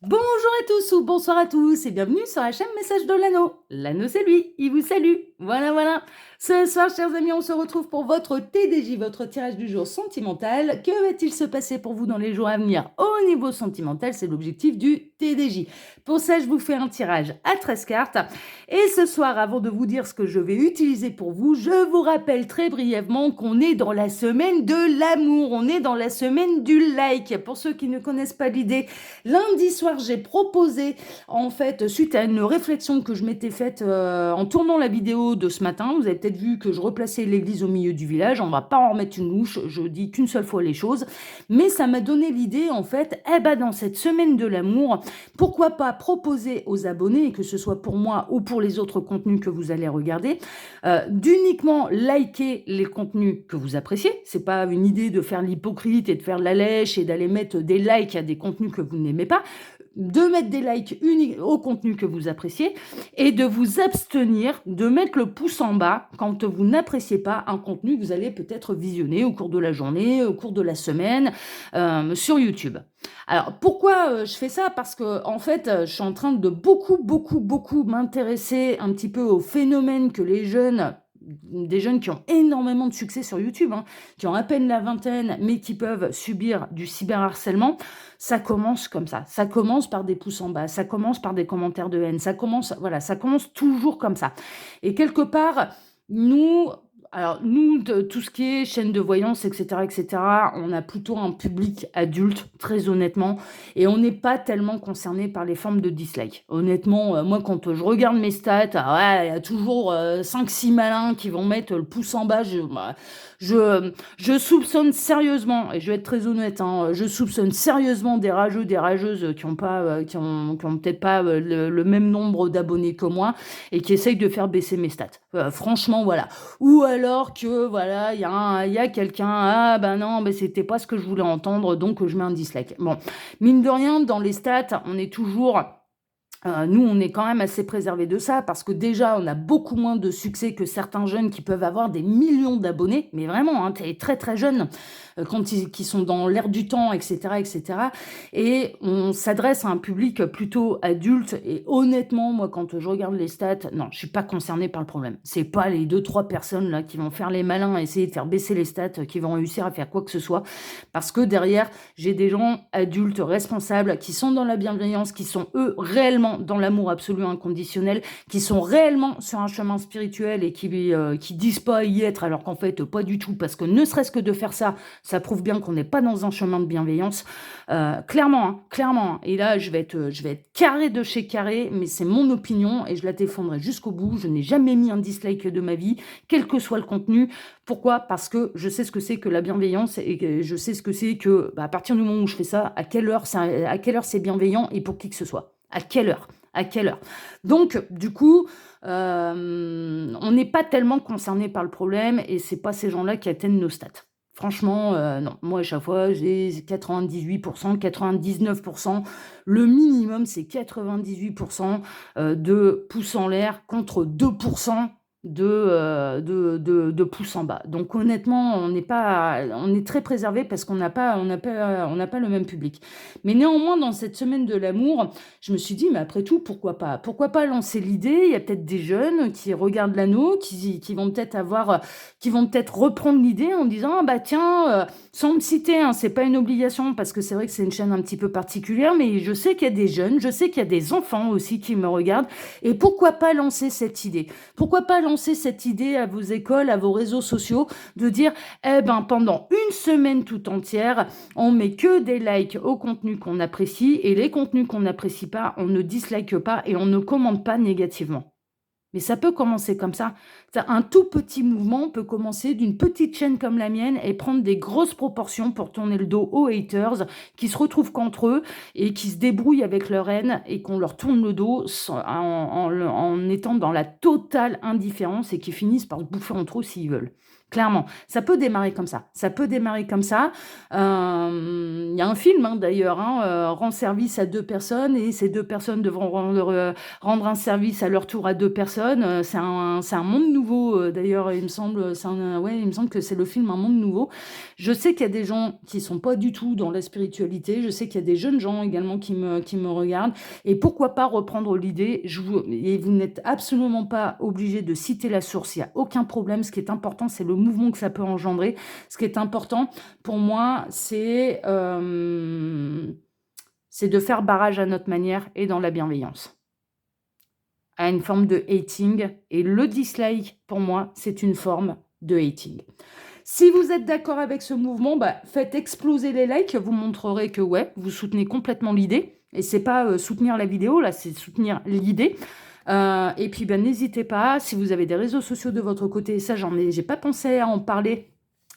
Bonjour à tous ou bonsoir à tous et bienvenue sur la chaîne Message de l'Anneau. L'Anneau, c'est lui, il vous salue. Voilà. Ce soir, chers amis, on se retrouve pour votre TDJ, votre tirage du jour sentimental. Que va-t-il se passer pour vous dans les jours à venir au niveau sentimental? C'est l'objectif du TDJ. Pour ça, je vous fais un tirage à 13 cartes. Et ce soir, avant de vous dire ce que je vais utiliser pour vous, je vous rappelle très brièvement qu'on est dans la semaine de l'amour. On est dans la semaine du like. Pour ceux qui ne connaissent pas l'idée, lundi soir, j'ai proposé, en fait, suite à une réflexion que je m'étais faite en tournant la vidéo de ce matin, vous avez peut-être vu que je replaçais l'église au milieu du village, on va pas en remettre une louche, je dis qu'une seule fois les choses, mais ça m'a donné l'idée, en fait, dans cette semaine de l'amour, pourquoi pas proposer aux abonnés, que ce soit pour moi ou pour les autres contenus que vous allez regarder, d'uniquement liker les contenus que vous appréciez. C'est pas une idée de faire l'hypocrite et de faire la lèche et d'aller mettre des likes à des contenus que vous n'aimez pas, de mettre des likes au contenu que vous appréciez et de vous abstenir de mettre le pouce en bas quand vous n'appréciez pas un contenu que vous allez peut-être visionner au cours de la journée, au cours de la semaine sur YouTube. Alors pourquoi je fais ça? Parce que en fait, je suis en train de beaucoup m'intéresser un petit peu au phénomène que les jeunes, des jeunes qui ont énormément de succès sur YouTube, qui ont à peine la vingtaine, mais qui peuvent subir du cyberharcèlement. Ça commence comme ça. Ça commence par des pouces en bas. Ça commence par des commentaires de haine. Ça commence toujours comme ça. Et quelque part, nous, tout ce qui est chaîne de voyance, etc., on a plutôt un public adulte, très honnêtement, et on n'est pas tellement concerné par les formes de dislike. Honnêtement, moi, quand je regarde mes stats, il y a toujours 5-6 malins qui vont mettre le pouce en bas. Je soupçonne sérieusement, et je vais être très honnête, je soupçonne sérieusement des rageux, des rageuses qui ont peut-être pas le même nombre d'abonnés que moi et qui essayent de faire baisser mes stats. Franchement, voilà. Ou alors que, voilà, il y a quelqu'un, non, c'était pas ce que je voulais entendre, donc je mets un dislike. Bon, mine de rien, dans les stats, on est toujours... nous, on est quand même assez préservés de ça parce que déjà, on a beaucoup moins de succès que certains jeunes qui peuvent avoir des millions d'abonnés, mais vraiment, t'es très jeune, qui sont dans l'air du temps, etc. Et on s'adresse à un public plutôt adulte. Et honnêtement, moi, quand je regarde les stats, non, je suis pas concernée par le problème. C'est pas les 2-3 personnes là qui vont faire les malins, essayer de faire baisser les stats, qui vont réussir à faire quoi que ce soit. Parce que derrière, j'ai des gens adultes, responsables, qui sont dans la bienveillance, qui sont eux réellement dans l'amour absolu inconditionnel, qui sont réellement sur un chemin spirituel et qui disent pas y être alors qu'en fait pas du tout, parce que ne serait-ce que de faire ça, ça prouve bien qu'on n'est pas dans un chemin de bienveillance. Clairement. Et là, je vais être carré de chez carré, mais c'est mon opinion et je la défendrai jusqu'au bout. Je n'ai jamais mis un dislike de ma vie, quel que soit le contenu. Pourquoi? Parce que je sais ce que c'est que la bienveillance et que je sais ce que c'est que, à partir du moment où je fais ça, à quelle heure c'est bienveillant et pour qui que ce soit. À quelle heure? Donc, du coup, on n'est pas tellement concerné par le problème et c'est pas ces gens-là qui atteignent nos stats. Franchement, non. Moi, à chaque fois, j'ai 98%, 99%. Le minimum, c'est 98% de pouces en l'air contre 2% de pouces en bas. Donc honnêtement, on est très préservé parce qu'on n'a pas le même public. Mais néanmoins, dans cette semaine de l'amour, je me suis dit, mais après tout, pourquoi pas? Pourquoi pas lancer l'idée? Il y a peut-être des jeunes qui regardent l'anneau, qui vont peut-être reprendre l'idée en disant, tiens, sans me citer, c'est pas une obligation parce que c'est vrai que c'est une chaîne un petit peu particulière, mais je sais qu'il y a des jeunes, je sais qu'il y a des enfants aussi qui me regardent, et pourquoi pas lancer cette idée? Pourquoi pas lancer cette idée à vos écoles, à vos réseaux sociaux, de dire, pendant une semaine tout entière, on met que des likes au contenu qu'on apprécie, et les contenus qu'on n'apprécie pas, on ne dislike pas et on ne commente pas négativement. Mais ça peut commencer comme ça. Un tout petit mouvement peut commencer d'une petite chaîne comme la mienne et prendre des grosses proportions pour tourner le dos aux haters qui se retrouvent qu'entre eux et qui se débrouillent avec leur haine et qu'on leur tourne le dos en étant dans la totale indifférence et qui finissent par se bouffer entre eux s'ils veulent. Clairement, ça peut démarrer comme ça. Ça peut démarrer comme ça. Il y a un film, hein, d'ailleurs, hein, rend service à 2 personnes et ces 2 personnes devront rendre un service à leur tour à 2 personnes. C'est un monde nouveau, d'ailleurs, il me semble, ouais, il me semble que c'est le film Un monde nouveau. Je sais qu'il y a des gens qui sont pas du tout dans la spiritualité. Je sais qu'il y a des jeunes gens également qui me regardent. Et pourquoi pas reprendre l'idée. Et vous n'êtes absolument pas obligé de citer la source. Il n'y a aucun problème. Ce qui est important, c'est le mouvement que ça peut engendrer. Ce qui est important pour moi, c'est de faire barrage à notre manière et dans la bienveillance. À une forme de hating. Et le dislike, pour moi, c'est une forme de hating. Si vous êtes d'accord avec ce mouvement, faites exploser les likes. Vous montrerez que ouais, vous soutenez complètement l'idée. Et c'est pas soutenir la vidéo, là, c'est soutenir l'idée. Et puis, n'hésitez pas, si vous avez des réseaux sociaux de votre côté, ça, j'ai pas pensé à en parler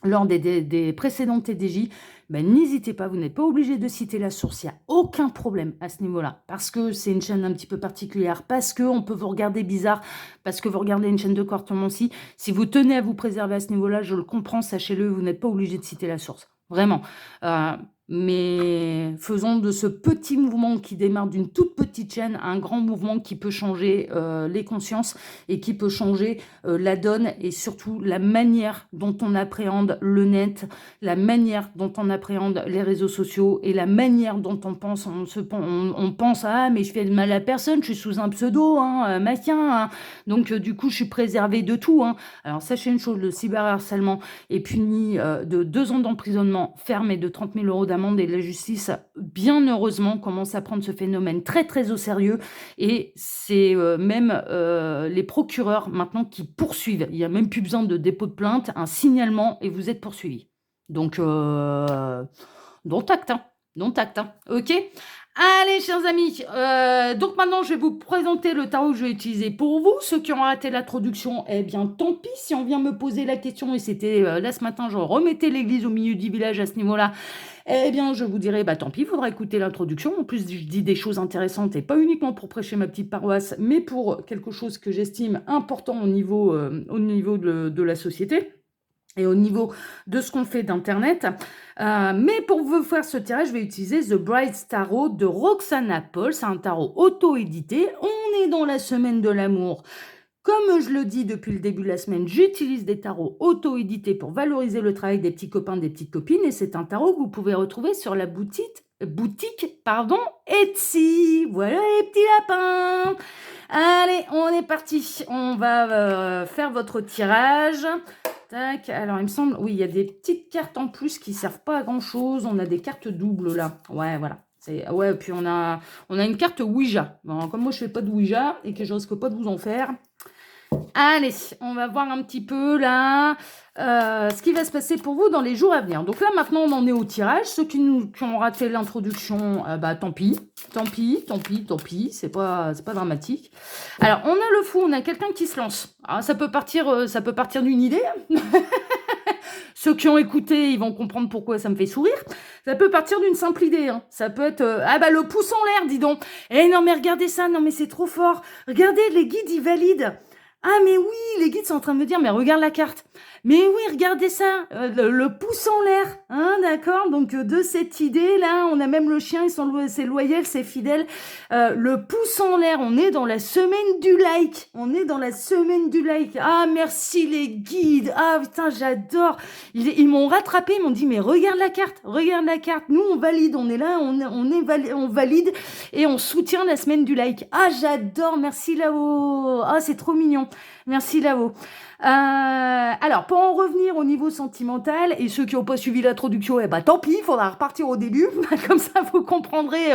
lors des précédentes TDJ, n'hésitez pas, vous n'êtes pas obligé de citer la source, il n'y a aucun problème à ce niveau-là, parce que c'est une chaîne un petit peu particulière, parce qu'on peut vous regarder bizarre, parce que vous regardez une chaîne de cartomancie. Si vous tenez à vous préserver à ce niveau-là, je le comprends, sachez-le, vous n'êtes pas obligé de citer la source, vraiment. Mais faisons de ce petit mouvement qui démarre d'une toute petite chaîne un grand mouvement qui peut changer les consciences et qui peut changer la donne et surtout la manière dont on appréhende le net, la manière dont on appréhende les réseaux sociaux et la manière dont on pense. On pense ah mais je fais de mal à personne, je suis sous un pseudo, machin, hein. Donc du coup je suis préservée de tout. Hein. Alors sachez une chose, le cyberharcèlement est puni de 2 ans d'emprisonnement ferme et de 30 000 € d'amende et la justice, bien heureusement, commence à prendre ce phénomène très très au sérieux et c'est même les procureurs maintenant qui poursuivent. Il n'y a même plus besoin de dépôt de plainte, un signalement et vous êtes poursuivi. Donc, dont acte, hein. Dont acte, hein. Ok. Allez, chers amis, donc maintenant, je vais vous présenter le tarot que je vais utiliser pour vous. Ceux qui ont raté l'introduction, eh bien, tant pis. Si on vient me poser la question, et c'était là ce matin, je remettais l'église au milieu du village à ce niveau-là, eh bien, je vous dirais, tant pis, il faudra écouter l'introduction. En plus, je dis des choses intéressantes, et pas uniquement pour prêcher ma petite paroisse, mais pour quelque chose que j'estime important au niveau de la société. Et au niveau de ce qu'on fait d'Internet. Mais pour vous faire ce tirage, je vais utiliser The Bride's Tarot de Roxana Paul. C'est un tarot auto-édité. On est dans la semaine de l'amour. Comme je le dis depuis le début de la semaine, j'utilise des tarots auto-édités pour valoriser le travail des petits copains, des petites copines. Et c'est un tarot que vous pouvez retrouver sur la boutique Etsy. Voilà les petits lapins. Allez, on est parti. On va faire votre tirage. Tac, alors il me semble, oui, il y a des petites cartes en plus qui servent pas à grand chose. On a des cartes doubles là. Ouais, voilà. Ouais, puis on a une carte Ouija. Bon, comme moi je fais pas de Ouija et que je risque pas de vous en faire. Allez, on va voir un petit peu là ce qui va se passer pour vous dans les jours à venir. Donc là, maintenant, on en est au tirage. Ceux qui ont raté l'introduction, tant pis. Tant pis. C'est pas dramatique. Alors, on a le fou, on a quelqu'un qui se lance. Alors, ça peut partir d'une idée. Ceux qui ont écouté, ils vont comprendre pourquoi ça me fait sourire. Ça peut partir d'une simple idée. Hein. Ça peut être le pouce en l'air, dis donc. Eh non, mais regardez ça, non, mais c'est trop fort. Regardez, les guides, ils valident. Ah, mais oui, les guides sont en train de me dire, mais regarde la carte. Mais oui, regardez ça, le pouce en l'air, hein, d'accord. Donc, de cette idée-là, on a même le chien, c'est loyal, c'est fidèle. Le pouce en l'air, on est dans la semaine du like. Ah, merci les guides. Ah, putain, j'adore. Ils m'ont rattrapé, ils m'ont dit, mais regarde la carte. Nous, on valide, on est là, on valide et on soutient la semaine du like. Ah, j'adore, merci là-haut. Ah, c'est trop mignon. Merci là-haut. Alors, pour en revenir au niveau sentimental, et ceux qui n'ont pas suivi l'introduction, tant pis, il faudra repartir au début. Comme ça, vous comprendrez.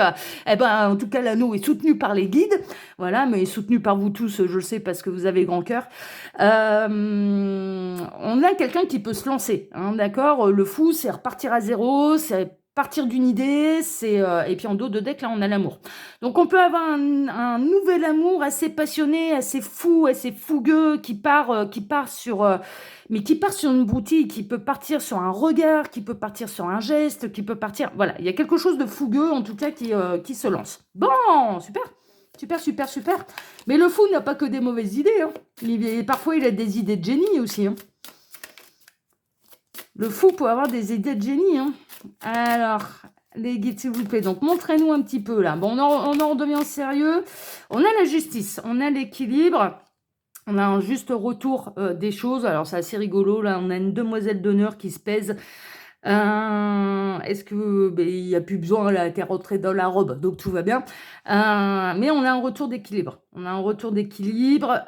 En tout cas, l'anneau est soutenu par les guides. Voilà, mais soutenu par vous tous, je le sais, parce que vous avez grand cœur. On a quelqu'un qui peut se lancer. Hein, d'accord. Le fou, c'est repartir à zéro, c'est partir d'une idée, et puis en dos de deck, là, on a l'amour. Donc, on peut avoir un nouvel amour assez passionné, assez fou, assez fougueux, qui part sur une boutique, qui peut partir sur un regard, qui peut partir sur un geste, qui peut partir... Voilà, il y a quelque chose de fougueux, en tout cas, qui se lance. Bon, super. Mais le fou n'a pas que des mauvaises idées. Hein. Parfois, il a des idées de génie aussi. Hein. Le fou peut avoir des idées de génie, hein. Alors, les guides, s'il vous plaît. Donc, montrez-nous un petit peu, là. Bon, on en redevient sérieux. On a la justice, on a l'équilibre. On a un juste retour des choses. Alors, c'est assez rigolo. Là, on a une demoiselle d'honneur qui se pèse. Est-ce que il n'y a plus besoin, elle a été rentrée dans la robe, donc tout va bien. Mais on a un retour d'équilibre. On a un retour d'équilibre.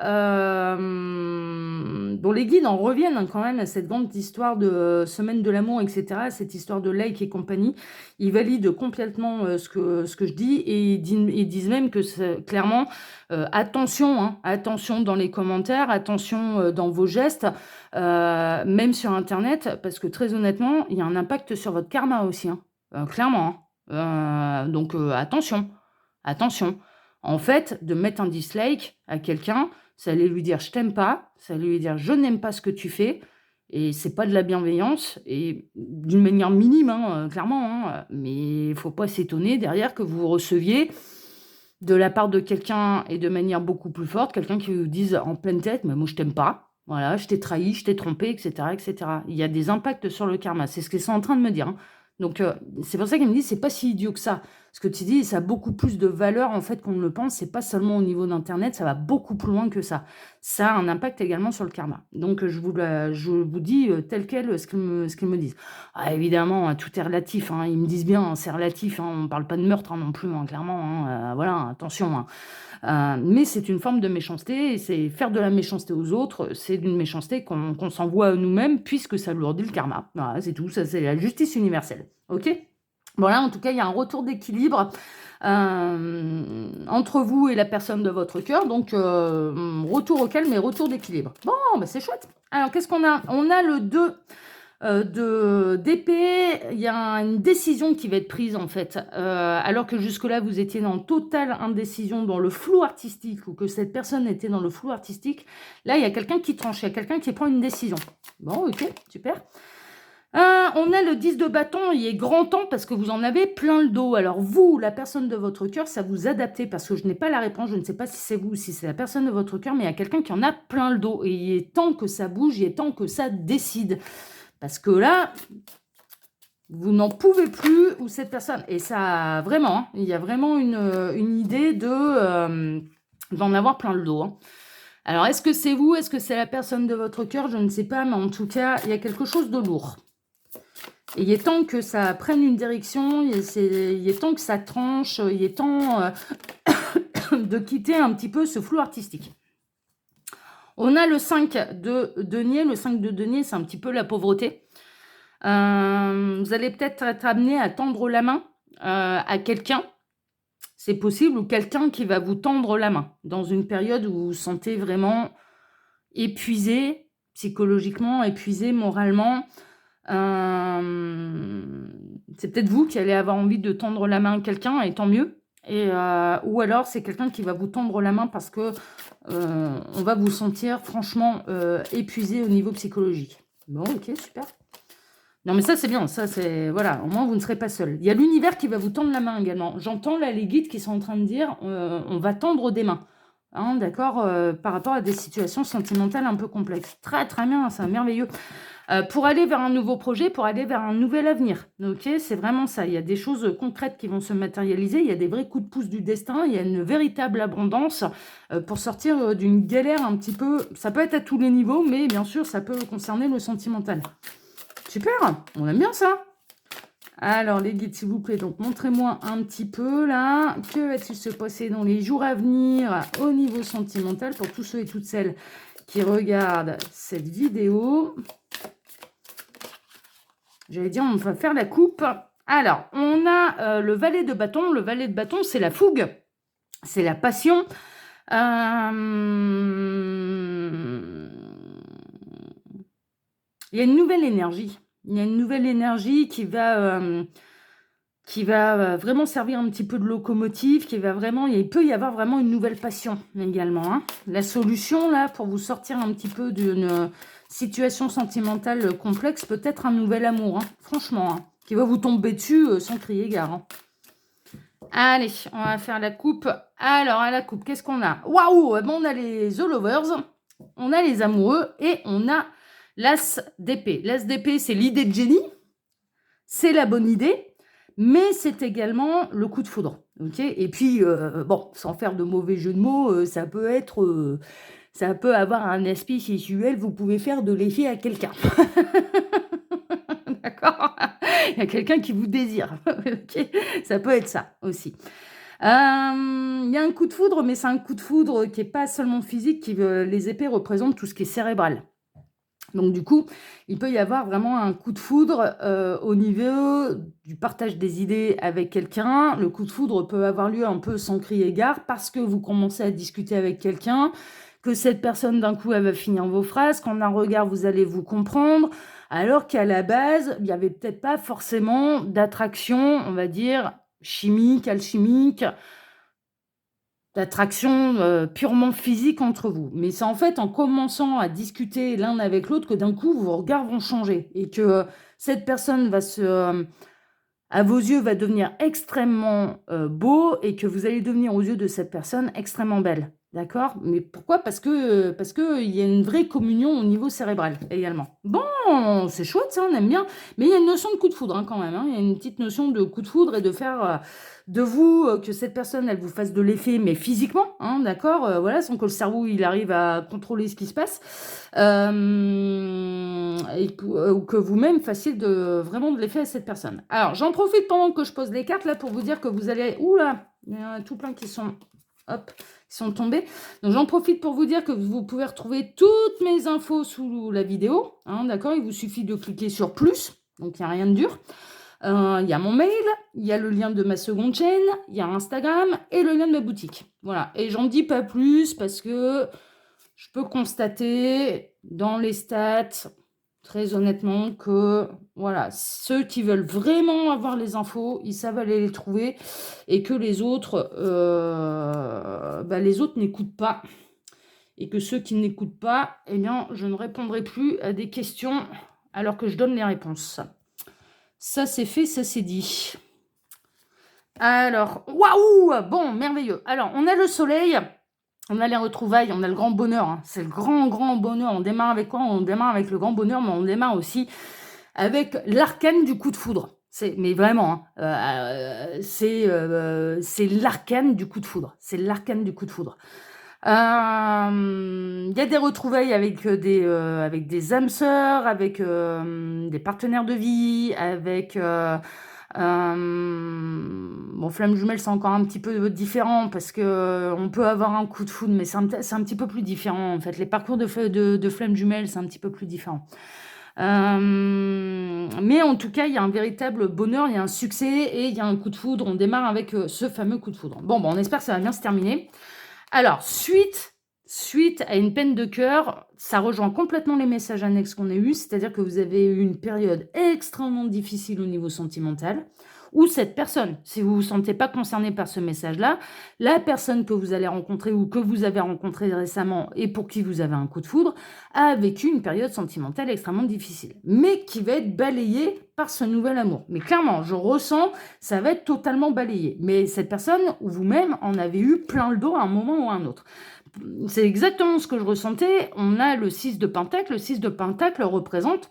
Dont les guides en reviennent hein, quand même à cette grande histoire de semaine de l'amour, etc. Cette histoire de like et compagnie. Ils valident complètement ce que je dis et ils disent même que clairement, attention, hein, attention dans les commentaires, attention dans vos gestes. Même sur Internet, parce que très honnêtement, il y a un impact sur votre karma aussi, hein. Clairement, hein. Donc attention, attention. En fait, de mettre un dislike à quelqu'un, ça allait lui dire je t'aime pas, ça allait lui dire je n'aime pas ce que tu fais, et c'est pas de la bienveillance, et d'une manière minime, hein, clairement, hein, mais il faut pas s'étonner derrière que vous receviez de la part de quelqu'un et de manière beaucoup plus forte, quelqu'un qui vous dise en pleine tête, mais moi je t'aime pas, voilà, je t'ai trahi, je t'ai trompé, etc., etc. Il y a des impacts sur le karma, c'est ce qu'ils sont en train de me dire, hein. Donc c'est pour ça qu'ils me disent c'est pas si idiot que ça. Ce que tu dis, ça a beaucoup plus de valeur en fait qu'on ne le pense. C'est pas seulement au niveau d'internet, ça va beaucoup plus loin que ça. Ça a un impact également sur le karma. Donc je vous dis tel quel ce qu'ils me disent. Ah, évidemment, tout est relatif, hein. Ils me disent bien, hein, c'est relatif, hein. On ne parle pas de meurtre hein, non plus, hein, clairement, hein. Voilà, attention, hein. Mais c'est une forme de méchanceté, et c'est faire de la méchanceté aux autres, c'est d'une méchanceté qu'on s'envoie à nous-mêmes, puisque ça lourdit le karma. Voilà, c'est tout, ça c'est la justice universelle. Ok ? Voilà, en tout cas, il y a un retour d'équilibre entre vous et la personne de votre cœur. Donc, retour au calme et retour d'équilibre. Bon, bah, c'est chouette. Alors, qu'est-ce qu'on a ? On a le 2 d'épée. Il y a une décision qui va être prise, en fait. Alors que jusque-là, vous étiez dans totale indécision, dans le flou artistique, ou que cette personne était dans le flou artistique. Là, il y a quelqu'un qui tranche, il y a quelqu'un qui prend une décision. Bon, ok, super. On a le 10 de bâton, il est grand temps parce que vous en avez plein le dos. Alors vous, la personne de votre cœur, ça vous adaptez parce que je n'ai pas la réponse, je ne sais pas si c'est vous ou si c'est la personne de votre cœur, mais il y a quelqu'un qui en a plein le dos. Et il est temps que ça bouge, il est temps que ça décide. Parce que là, vous n'en pouvez plus, ou cette personne, et ça, vraiment, hein, il y a vraiment une idée d'en avoir plein le dos, hein. Alors, est-ce que c'est vous? Est-ce que c'est la personne de votre cœur? Je ne sais pas, mais en tout cas, il y a quelque chose de lourd. Et il est temps que ça prenne une direction, il est temps que ça tranche, il est temps de quitter un petit peu ce flou artistique. On a le 5 de denier. Le 5 de denier, c'est un petit peu la pauvreté. Vous allez peut-être être amené à tendre la main à quelqu'un. C'est possible, ou quelqu'un qui va vous tendre la main dans une période où vous vous sentez vraiment épuisé, psychologiquement, épuisé moralement. C'est peut-être vous qui allez avoir envie de tendre la main à quelqu'un, et tant mieux. Ou alors c'est quelqu'un qui va vous tendre la main parce que on va vous sentir franchement épuisé au niveau psychologique. Bon, ok, super. Non, mais ça, c'est bien. Ça, c'est... Voilà, au moins, vous ne serez pas seul. Il y a l'univers qui va vous tendre la main également. J'entends là les guides qui sont en train de dire on va tendre des mains. Hein, d'accord, par rapport à des situations sentimentales un peu complexes. Très, très bien, c'est merveilleux. Pour aller vers un nouveau projet, pour aller vers un nouvel avenir. Ok, c'est vraiment ça. Il y a des choses concrètes qui vont se matérialiser. Il y a des vrais coups de pouce du destin. Il y a une véritable abondance pour sortir d'une galère un petit peu. Ça peut être à tous les niveaux, mais bien sûr, ça peut concerner le sentimental. Super, on aime bien ça. Alors, les guides, s'il vous plaît, donc montrez-moi un petit peu, là, que va-t-il se passer dans les jours à venir au niveau sentimental pour tous ceux et toutes celles qui regardent cette vidéo. J'allais dire, on va faire la coupe. Alors, on a le valet de bâton. Le valet de bâton, c'est la fougue, c'est la passion. Il y a une nouvelle énergie. Il y a une nouvelle énergie qui va vraiment servir un petit peu de locomotive, il peut y avoir vraiment une nouvelle passion également, hein. La solution, là, pour vous sortir un petit peu d'une situation sentimentale complexe, peut-être un nouvel amour, hein, franchement, hein, qui va vous tomber dessus sans crier gare, hein. Allez, on va faire la coupe. Alors, à la coupe, qu'est-ce qu'on a? Waouh! Bon, on a les The Lovers, on a les amoureux et on a L'as d'épée. L'as d'épée, c'est l'idée de génie, c'est la bonne idée, mais c'est également le coup de foudre. Ok. Et puis, bon, sans faire de mauvais jeu de mots, ça peut avoir un aspect sexuel, vous pouvez faire de l'effet à quelqu'un. D'accord. Il y a quelqu'un qui vous désire. Ok. Ça peut être ça aussi. Il y a un coup de foudre, mais c'est un coup de foudre qui n'est pas seulement physique, les épées représentent tout ce qui est cérébral. Donc du coup, il peut y avoir vraiment un coup de foudre au niveau du partage des idées avec quelqu'un. Le coup de foudre peut avoir lieu un peu sans crier gare parce que vous commencez à discuter avec quelqu'un, que cette personne d'un coup elle va finir vos phrases, qu'en un regard vous allez vous comprendre, alors qu'à la base, il n'y avait peut-être pas forcément d'attraction, on va dire, chimique, alchimique, d'attraction purement physique entre vous. Mais c'est en fait en commençant à discuter l'un avec l'autre que d'un coup vos regards vont changer et que cette personne à vos yeux va devenir extrêmement beau et que vous allez devenir aux yeux de cette personne extrêmement belle. D'accord? Mais pourquoi? Parce que il y a une vraie communion au niveau cérébral également. Bon, c'est chouette ça, on aime bien. Mais il y a une notion de coup de foudre hein, quand même. Hein. Il y a une petite notion de coup de foudre et de faire de vous que cette personne elle vous fasse de l'effet, mais physiquement, hein, d'accord? Voilà, sans que le cerveau il arrive à contrôler ce qui se passe. Ou que vous-même fassiez vraiment de l'effet à cette personne. Alors, j'en profite pendant que je pose les cartes là pour vous dire que vous allez... Oula, il y en a tout plein qui sont... Hop, qui sont tombés. Donc, j'en profite pour vous dire que vous pouvez retrouver toutes mes infos sous la vidéo. Hein, d'accord? Il vous suffit de cliquer sur plus. Donc, il n'y a rien de dur. Il y a mon mail, il y a le lien de ma seconde chaîne, il y a Instagram et le lien de ma boutique. Voilà. Et j'en dis pas plus parce que... Je peux constater dans les stats, très honnêtement, que voilà, ceux qui veulent vraiment avoir les infos, ils savent aller les trouver et que les autres n'écoutent pas. Et que ceux qui n'écoutent pas, eh bien, je ne répondrai plus à des questions alors que je donne les réponses. Ça, c'est fait, ça, c'est dit. Alors, waouh! Bon, merveilleux. Alors, on a le soleil. On a les retrouvailles, on a le grand bonheur. Hein. C'est le grand, grand bonheur. On démarre avec quoi? On démarre avec le grand bonheur, mais on démarre aussi avec l'arcane du coup de foudre. Mais vraiment, hein, c'est l'arcane du coup de foudre. C'est l'arcane du coup de foudre. Il y a des retrouvailles avec des âmes sœurs, avec des partenaires de vie, avec... bon, flamme jumelle, c'est encore un petit peu différent parce que on peut avoir un coup de foudre, mais c'est un petit peu plus différent en fait. Les parcours de flamme jumelle, c'est un petit peu plus différent. Mais en tout cas, il y a un véritable bonheur, il y a un succès et il y a un coup de foudre. On démarre avec ce fameux coup de foudre. Bon, on espère que ça va bien se terminer. Alors, suite à une peine de cœur, ça rejoint complètement les messages annexes qu'on a eus, c'est-à-dire que vous avez eu une période extrêmement difficile au niveau sentimental, où cette personne, si vous ne vous sentez pas concerné par ce message-là, la personne que vous allez rencontrer ou que vous avez rencontrée récemment et pour qui vous avez un coup de foudre, a vécu une période sentimentale extrêmement difficile, mais qui va être balayée par ce nouvel amour. Mais clairement, je ressens, ça va être totalement balayé. Mais cette personne, ou vous-même, en avez eu plein le dos à un moment ou à un autre. C'est exactement ce que je ressentais. On a le 6 de Pentacle. Le 6 de Pentacle représente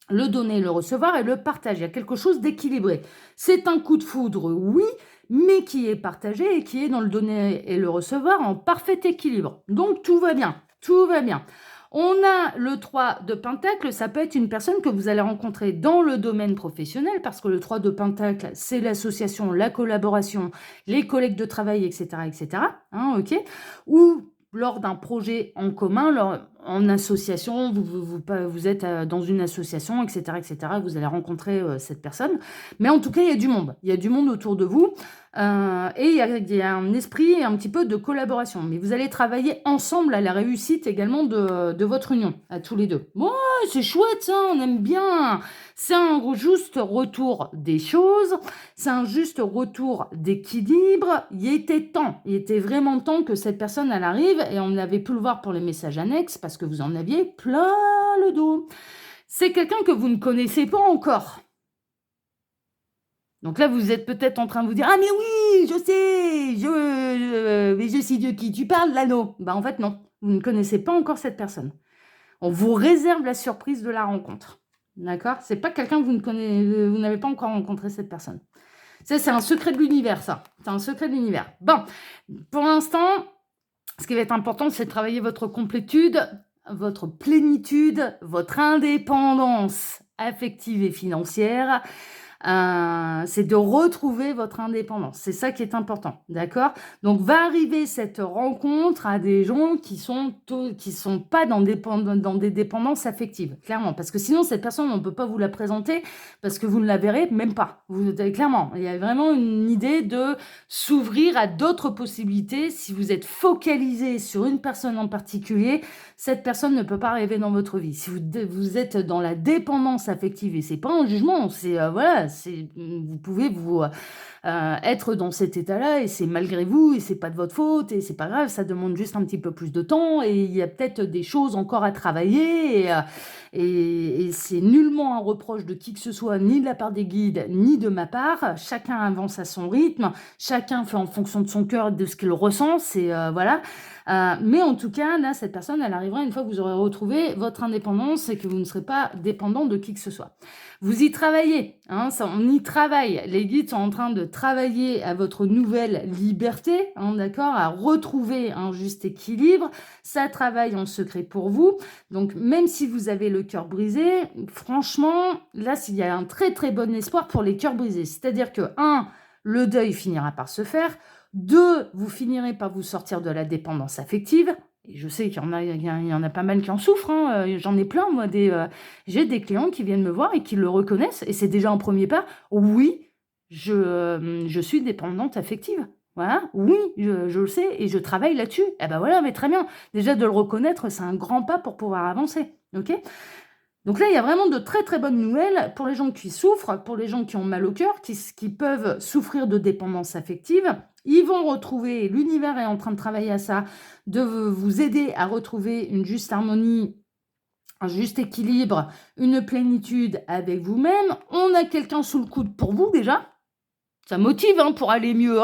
le donner, le recevoir et le partage. Il y a quelque chose d'équilibré. C'est un coup de foudre, oui, mais qui est partagé et qui est dans le donner et le recevoir en parfait équilibre. Donc tout va bien, tout va bien. On a le 3 de Pentacle, ça peut être une personne que vous allez rencontrer dans le domaine professionnel, parce que le 3 de Pentacle, c'est l'association, la collaboration, les collègues de travail, etc., etc., hein, ok, ou lors d'un projet en commun, en association, vous êtes dans une association, etc., etc., vous allez rencontrer cette personne. Mais en tout cas, il y a du monde. Il y a du monde autour de vous. Et il y a un esprit un petit peu de collaboration. Mais vous allez travailler ensemble à la réussite également de votre union, à tous les deux. Bon, c'est chouette ça, on aime bien. C'est un juste retour des choses. C'est un juste retour d'équilibre. Il était vraiment temps que cette personne elle arrive et on avait pu le voir pour les messages annexes parce que vous en aviez plein le dos. C'est quelqu'un que vous ne connaissez pas encore. Donc là, vous êtes peut-être en train de vous dire « Ah mais oui, je sais, mais je sais de qui tu parles, l'anneau. » Bah en fait non, vous ne connaissez pas encore cette personne. On vous réserve la surprise de la rencontre. D'accord? C'est pas quelqu'un que vous n'avez pas encore rencontré cette personne. Ça, c'est un secret de l'univers, ça. C'est un secret de l'univers. Bon, pour l'instant, ce qui va être important, c'est de travailler votre complétude, votre plénitude, votre indépendance affective et financière. C'est de retrouver votre indépendance. C'est ça qui est important, d'accord? Donc, va arriver cette rencontre à des gens qui sont pas dans des dépendances affectives, clairement. Parce que sinon, cette personne, on ne peut pas vous la présenter parce que vous ne la verrez même pas. Clairement, il y a vraiment une idée de s'ouvrir à d'autres possibilités. Si vous êtes focalisé sur une personne en particulier, cette personne ne peut pas arriver dans votre vie. Si vous êtes dans la dépendance affective, et c'est pas un jugement, c'est voilà, vous pouvez être dans cet état-là et c'est malgré vous et c'est pas de votre faute et c'est pas grave, ça demande juste un petit peu plus de temps et il y a peut-être des choses encore à travailler et c'est nullement un reproche de qui que ce soit, ni de la part des guides, ni de ma part. Chacun avance à son rythme, chacun fait en fonction de son cœur, de ce qu'il ressent, c'est voilà. Mais en tout cas, là, cette personne, elle arrivera une fois que vous aurez retrouvé votre indépendance et que vous ne serez pas dépendant de qui que ce soit. Vous y travaillez, hein, on y travaille. Les guides sont en train de travailler à votre nouvelle liberté, hein, d'accord, à retrouver un juste équilibre. Ça travaille en secret pour vous. Donc, même si vous avez le cœur brisé, franchement, là, il y a un très, très bon espoir pour les cœurs brisés. C'est-à-dire que, le deuil finira par se faire. 2, vous finirez par vous sortir de la dépendance affective. Et je sais qu'il y en a pas mal qui en souffrent, hein. J'en ai plein, moi, j'ai des clients qui viennent me voir et qui le reconnaissent, et c'est déjà un premier pas. Oui, je suis dépendante affective. Voilà, oui, je le sais et je travaille là-dessus. Eh ben voilà, mais très bien. Déjà, de le reconnaître, c'est un grand pas pour pouvoir avancer. Ok? Donc là, il y a vraiment de très très bonnes nouvelles pour les gens qui souffrent, pour les gens qui ont mal au cœur, qui peuvent souffrir de dépendance affective. Ils vont retrouver, l'univers est en train de travailler à ça, de vous aider à retrouver une juste harmonie, un juste équilibre, une plénitude avec vous-même. On a quelqu'un sous le coude pour vous déjà. Ça motive pour aller mieux.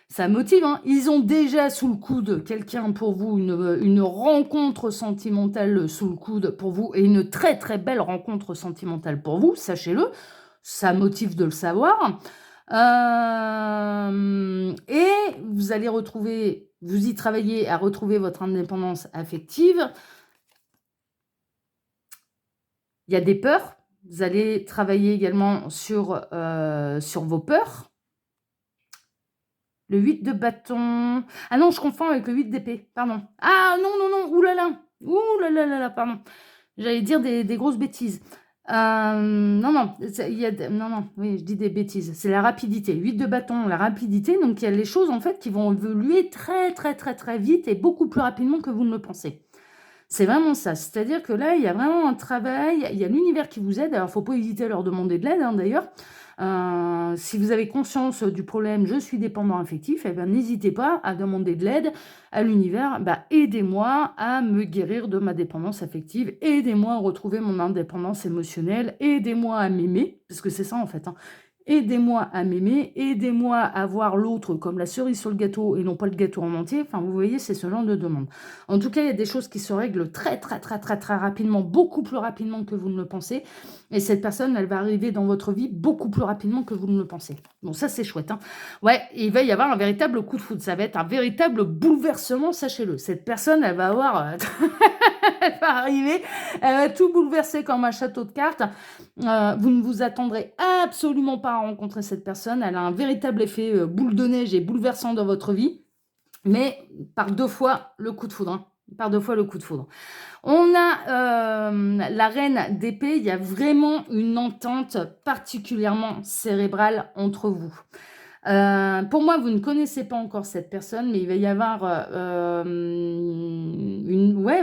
Ça motive. Ils ont déjà sous le coude quelqu'un pour vous, une rencontre sentimentale sous le coude pour vous et une très très belle rencontre sentimentale pour vous, sachez-le. Ça motive de le savoir. Et vous allez vous y travaillez à retrouver votre indépendance affective. Il y a des peurs. Vous allez travailler également sur vos peurs. Le 8 de bâton. Ah non, je confonds avec le 8 d'épée. Pardon. Ah non, non, non. Ouh là là. Ouh là là là là, pardon. J'allais dire des grosses bêtises. Non, non. Non, non. Oui, je dis des bêtises. C'est la rapidité. 8 de bâton, la rapidité. Donc, il y a les choses, en fait, qui vont évoluer très, très, très, très vite et beaucoup plus rapidement que vous ne le pensez. C'est vraiment ça. C'est-à-dire que là, il y a vraiment un travail. Il y a l'univers qui vous aide. Alors, il ne faut pas hésiter à leur demander de l'aide, d'ailleurs. Si vous avez conscience du problème, je suis dépendant affectif, eh ben, n'hésitez pas à demander de l'aide à l'univers. Aidez-moi à me guérir de ma dépendance affective, aidez-moi à retrouver mon indépendance émotionnelle, aidez-moi à m'aimer, parce que c'est ça en fait. Aidez-moi à m'aimer, aidez-moi à voir l'autre comme la cerise sur le gâteau et non pas le gâteau en entier. Enfin, vous voyez, c'est ce genre de demande. En tout cas, il y a des choses qui se règlent très, très, très, très, très rapidement, beaucoup plus rapidement que vous ne le pensez. Et cette personne, elle va arriver dans votre vie beaucoup plus rapidement que vous ne le pensez. Bon, ça, c'est chouette. Ouais, il va y avoir un véritable coup de foudre. Ça va être un véritable bouleversement, sachez-le. Cette personne, elle va avoir... elle va arriver, elle va tout bouleverser comme un château de cartes. Vous ne vous attendrez absolument pas à rencontrer cette personne. Elle a un véritable effet boule de neige et bouleversant dans votre vie. Mais par 2 fois le coup de foudre. Par 2 fois le coup de foudre. On a la reine d'épée. Il y a vraiment une entente particulièrement cérébrale entre vous. Pour moi, vous ne connaissez pas encore cette personne, mais il va y avoir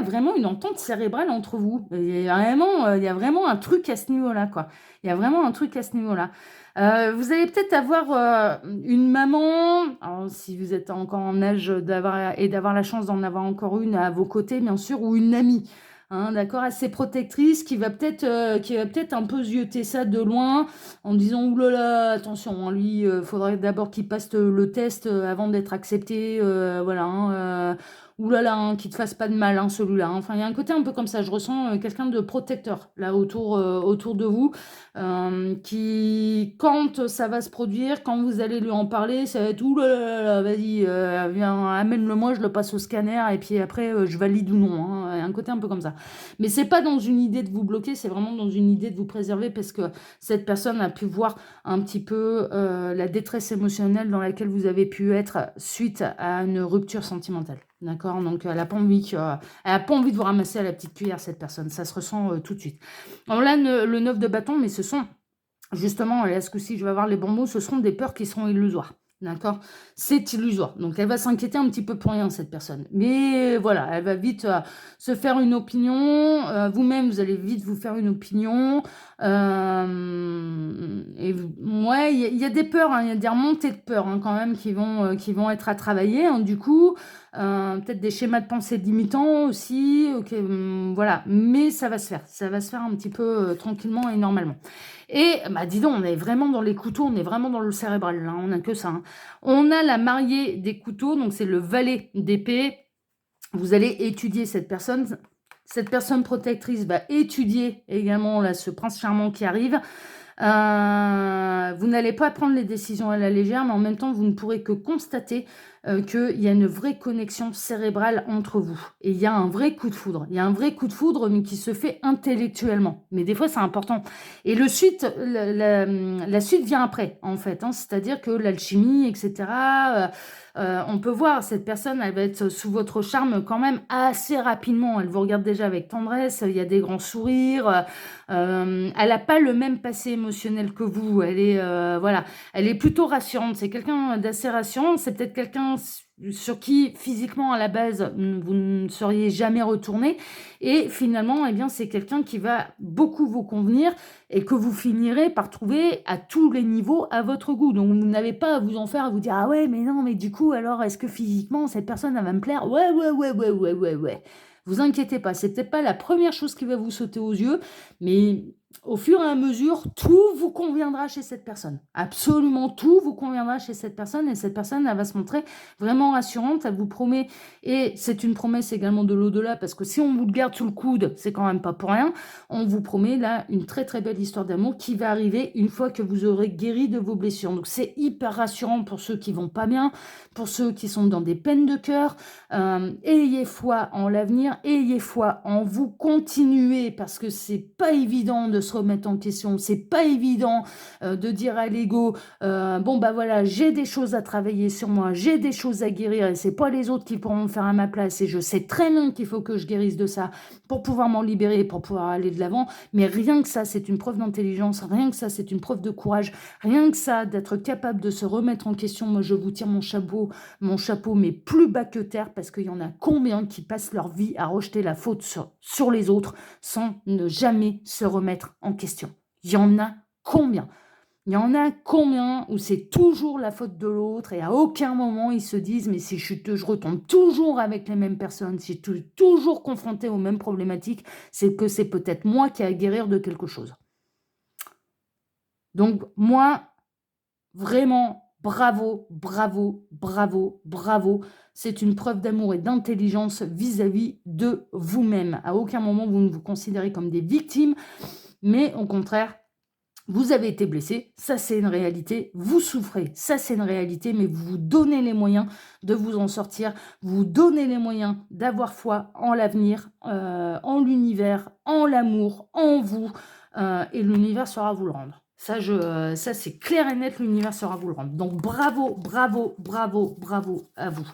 vraiment une entente cérébrale entre vous. Il y a vraiment un truc à ce niveau-là, quoi. Il y a vraiment un truc à ce niveau-là. Vous allez peut-être avoir une maman, alors, si vous êtes encore en âge d'avoir la chance d'en avoir encore une à vos côtés, bien sûr, ou une amie. D'accord, assez protectrice, qui va peut-être un peu zioter ça de loin en disant oulala, attention, lui, faudrait d'abord qu'il passe le test avant d'être accepté, voilà. ouh là là, hein, qu'il te fasse pas de mal, hein, celui-là, hein. Enfin, il y a un côté un peu comme ça. Je ressens quelqu'un de protecteur là autour de vous, qui, quand ça va se produire, quand vous allez lui en parler, ça va être ouh là là là, vas-y, viens, amène-le-moi, je le passe au scanner et puis après, je valide ou non, hein. Il y a un côté un peu comme ça. Mais c'est pas dans une idée de vous bloquer, c'est vraiment dans une idée de vous préserver parce que cette personne a pu voir un petit peu la détresse émotionnelle dans laquelle vous avez pu être suite à une rupture sentimentale. D'accord? Donc, elle n'a pas envie de vous ramasser à la petite cuillère, cette personne. Ça se ressent tout de suite. Alors là, le 9 de bâton, mais ce sont justement, et là, ce coup-ci, je vais avoir les bons mots, ce seront des peurs qui seront illusoires. D'accord? C'est illusoire. Donc, elle va s'inquiéter un petit peu pour rien, cette personne. Mais voilà, elle va vite se faire une opinion. Vous-même, vous allez vite vous faire une opinion. Et ouais, il y a des peurs, hein, il y a des remontées de peurs hein, quand même qui vont être à travailler. Hein, du coup, peut-être des schémas de pensée limitants aussi. Ok, voilà. Mais ça va se faire. Ça va se faire un petit peu tranquillement et normalement. Et bah dis donc, on est vraiment dans les couteaux, on est vraiment dans le cérébral, là, on n'a que ça. Hein. On a la mariée des couteaux, donc c'est le valet d'épée. Vous allez étudier cette personne. Cette personne protectrice va étudier également là, ce prince charmant qui arrive. Vous n'allez pas prendre les décisions à la légère, mais en même temps, vous ne pourrez que constater qu'il y a une vraie connexion cérébrale entre vous. Et il y a un vrai coup de foudre. Il y a un vrai coup de foudre, mais qui se fait intellectuellement. Mais des fois, c'est important. Et la suite vient après, en fait. Hein, c'est-à-dire que l'alchimie, etc., on peut voir, cette personne, elle va être sous votre charme quand même assez rapidement. Elle vous regarde déjà avec tendresse, il y a des grands sourires. Elle n'a pas le même passé émotionnel que vous. Voilà, elle est plutôt rassurante. C'est quelqu'un d'assez rassurant. C'est peut-être quelqu'un sur qui physiquement à la base vous ne seriez jamais retourné et finalement eh bien c'est quelqu'un qui va beaucoup vous convenir et que vous finirez par trouver à tous les niveaux à votre goût. Donc vous n'avez pas à vous en faire, à vous dire ah ouais mais non mais du coup alors est-ce que physiquement cette personne elle va me plaire? Ouais. Vous inquiétez pas, c'est peut-être pas la première chose qui va vous sauter aux yeux, mais au fur et à mesure, tout vous conviendra chez cette personne. Absolument tout vous conviendra chez cette personne et cette personne, elle va se montrer vraiment rassurante. Elle vous promet, et c'est une promesse également de l'au-delà, parce que si on vous le garde sous le coude, c'est quand même pas pour rien. On vous promet là une très très belle histoire d'amour qui va arriver une fois que vous aurez guéri de vos blessures. Donc c'est hyper rassurant pour ceux qui vont pas bien, pour ceux qui sont dans des peines de cœur. Ayez foi en l'avenir, ayez foi en vous, continuez parce que c'est pas évident de se remettre en question, c'est pas évident de dire à l'ego bon bah voilà, j'ai des choses à travailler sur moi, j'ai des choses à guérir et c'est pas les autres qui pourront le faire à ma place et je sais très bien qu'il faut que je guérisse de ça pour pouvoir m'en libérer, pour pouvoir aller de l'avant, mais rien que ça c'est une preuve d'intelligence, rien que ça c'est une preuve de courage, rien que ça d'être capable de se remettre en question. Moi je vous tire mon chapeau mais plus bas que terre, parce qu'il y en a combien qui passent leur vie à rejeter la faute sur les autres sans ne jamais se remettre en question. Il y en a combien? Il y en a combien où c'est toujours la faute de l'autre et à aucun moment ils se disent mais si je retombe toujours avec les mêmes personnes, si je suis toujours confronté aux mêmes problématiques, c'est que c'est peut-être moi qui ai à guérir de quelque chose. Donc moi, vraiment, bravo. C'est une preuve d'amour et d'intelligence vis-à-vis de vous-même. À aucun moment, vous ne vous considérez comme des victimes, mais au contraire, vous avez été blessé, ça c'est une réalité, vous souffrez, ça c'est une réalité, mais vous vous donnez les moyens de vous en sortir, vous vous donnez les moyens d'avoir foi en l'avenir, en l'univers, en l'amour, en vous, et l'univers saura vous le rendre. Ça c'est clair et net, l'univers saura vous le rendre. Donc bravo à vous.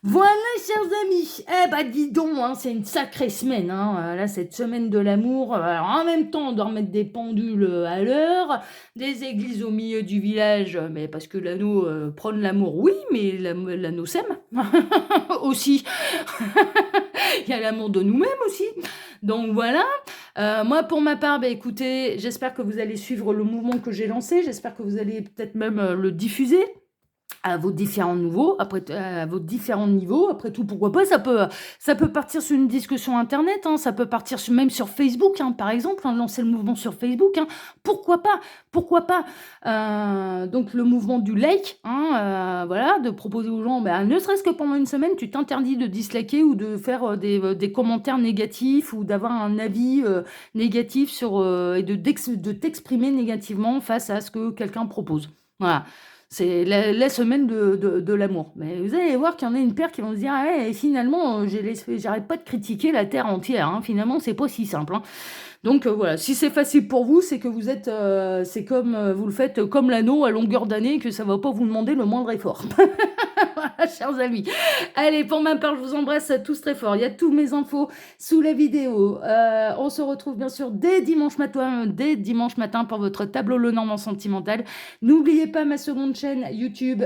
Voilà, chers amis. Eh ben, dis donc, hein, c'est une sacrée semaine. Hein. Là, cette semaine de l'amour. Alors, en même temps, on doit remettre des pendules à l'heure, des églises au milieu du village, mais parce que l'anneau prône l'amour, oui, mais l'anneau s'aime aussi. Il y a l'amour de nous-mêmes aussi. Donc voilà. Moi, pour ma part, bah, écoutez, j'espère que vous allez suivre le mouvement que j'ai lancé. J'espère que vous allez peut-être même le diffuser. à vos différents niveaux, à vos différents niveaux. Après tout, pourquoi pas, ça peut partir sur une discussion internet, hein, ça peut partir même sur Facebook, hein, par exemple, hein, lancer le mouvement sur Facebook, hein. Pourquoi pas? Pourquoi pas? Donc le mouvement du like, hein, voilà, de proposer aux gens, bah, ne serait-ce que pendant une semaine, tu t'interdis de disliker ou de faire des commentaires négatifs ou d'avoir un avis négatif et de t'exprimer négativement face à ce que quelqu'un propose. Voilà. C'est la semaine de l'amour. Mais vous allez voir qu'il y en a une paire qui vont se dire: «Ah ouais, et finalement, j'arrête pas de critiquer la terre entière, hein, finalement, c'est pas si simple, hein». Donc voilà, si c'est facile pour vous, c'est que vous êtes, c'est comme, vous le faites comme l'anneau à longueur d'année, que ça va pas vous demander le moindre effort. Voilà, chers amis. Allez, pour ma part, je vous embrasse tous très fort. Il y a tous mes infos sous la vidéo. On se retrouve bien sûr dès dimanche matin pour votre tableau Lenormand sentimental. N'oubliez pas ma seconde chaîne YouTube.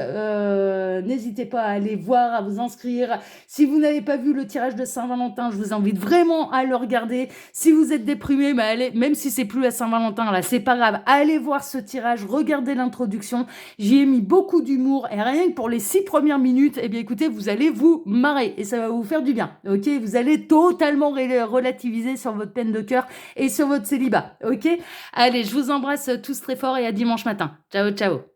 N'hésitez pas à aller voir, à vous inscrire. Si vous n'avez pas vu le tirage de Saint-Valentin, je vous invite vraiment à le regarder. Si vous êtes déprimé, bah allez, même si c'est plus la Saint-Valentin, là, c'est pas grave. Allez voir ce tirage, regardez l'introduction. J'y ai mis beaucoup d'humour et rien que pour les 6 premières minutes, eh bien écoutez, vous allez vous marrer et ça va vous faire du bien. Ok, vous allez totalement relativiser sur votre peine de cœur et sur votre célibat. Ok, allez, je vous embrasse tous très fort et à dimanche matin. Ciao, ciao.